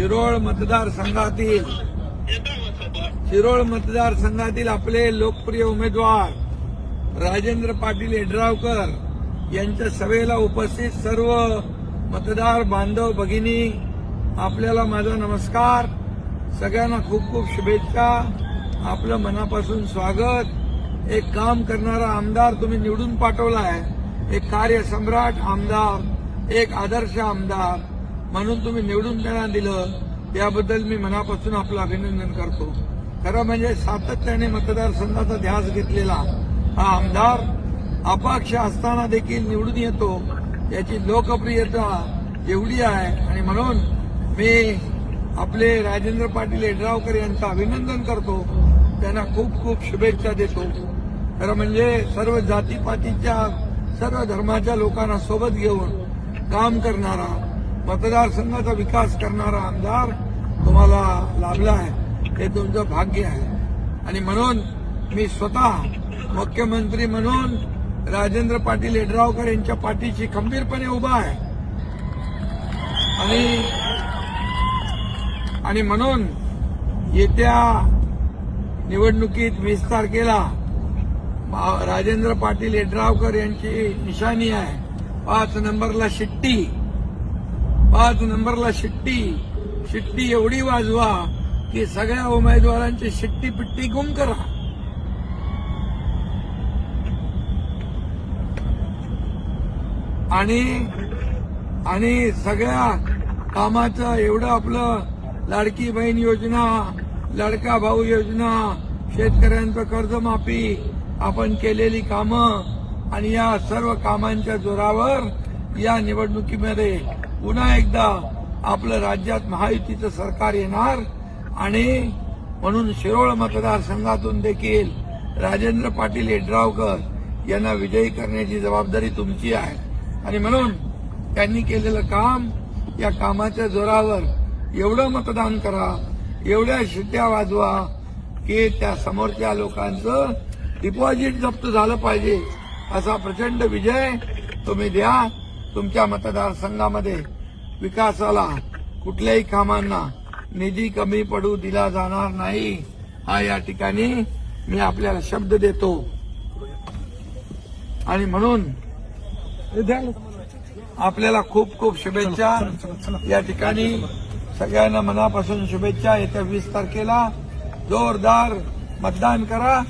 शिरोळ मतदारसंघातील आपले लोकप्रिय उमेदवार राजेंद्र पाटील यड्रावकर यांच्या सभेला उपस्थित सर्व मतदार बांधव भगिनी, आपल्याला माझा नमस्कार. सगळ्यांना खूप खूप शुभेच्छा. आपलं मनापासून स्वागत. एक काम करणारा आमदार तुम्ही निवडून पाठवलाय, एक कार्यसम्राट आमदार, एक आदर्श आमदार म्हणून तुम्ही निवडून त्यांना दिलं, त्याबद्दल मी मनापासून आपलं अभिनंदन करतो. खरं म्हणजे सातत्याने मतदारसंघाचा ध्यास घेतलेला हा आमदार अपक्ष असताना देखील निवडून येतो. याची लोकप्रियता एवढी आहे आणि म्हणून मी आपले राजेंद्र पाटील यड्रावकर यांचं अभिनंदन करतो. त्यांना खूप खूप शुभेच्छा देतो. खरं म्हणजे सर्व जातीपातीच्या, सर्व धर्माच्या लोकांना सोबत घेऊन काम करणारा, मतदारसंघाचा विकास करणारा आमदार तुम्हाला लाभला आहे. हे तुमचं भाग्य आहे. आणि म्हणून मी स्वतः मुख्यमंत्री म्हणून राजेंद्र पाटील यड्रावकर यांच्या पाठीशी खंबीरपणे उभा आहे. आणि म्हणून येत्या निवडणुकीत 20 तारखेला राजेंद्र पाटील यड्रावकर यांची निशाणी आहे 5 नंबरला शिट्टी. 5 नंबरला शिट्टी एवढी वाजवा की सगळ्या उमेदवारांची शिट्टी पिट्टी गुम करा. आणि सगळ्या कामाचं एवढं आपलं लाडकी बहीण योजना, लाडका भाऊ योजना, शेतकऱ्यांचं कर्जमाफी, आपण केलेली कामं आणि या सर्व कामांच्या जोरावर या निवडणुकीमध्ये पुन्हा एकदा आपलं राज्यात महायुतीचं सरकार येणार. आणि म्हणून शिरोळ मतदारसंघातून देखील राजेंद्र पाटील यड्रावकर यांना विजयी करण्याची जबाबदारी तुमची आहे. आणि म्हणून त्यांनी केलेलं काम, या कामाच्या जोरावर एवढं मतदान करा, एवढ्या शिट्ट्या वाजवा की त्या समोरच्या लोकांचं डिपॉझिट जप्त झालं पाहिजे. असा प्रचंड विजय तुम्ही द्या. तुमच्या मतदारसंघामध्ये विकासाला, कुठल्याही कामांना निधी कमी पडू दिला जाणार नाही, हा या ठिकाणी मी आपल्याला शब्द देतो. आणि म्हणून आपल्याला खूप खूप शुभेच्छा. या ठिकाणी सगळ्यांना मनापासून शुभेच्छा. येत्या 20 तारखेला जोरदार मतदान करा.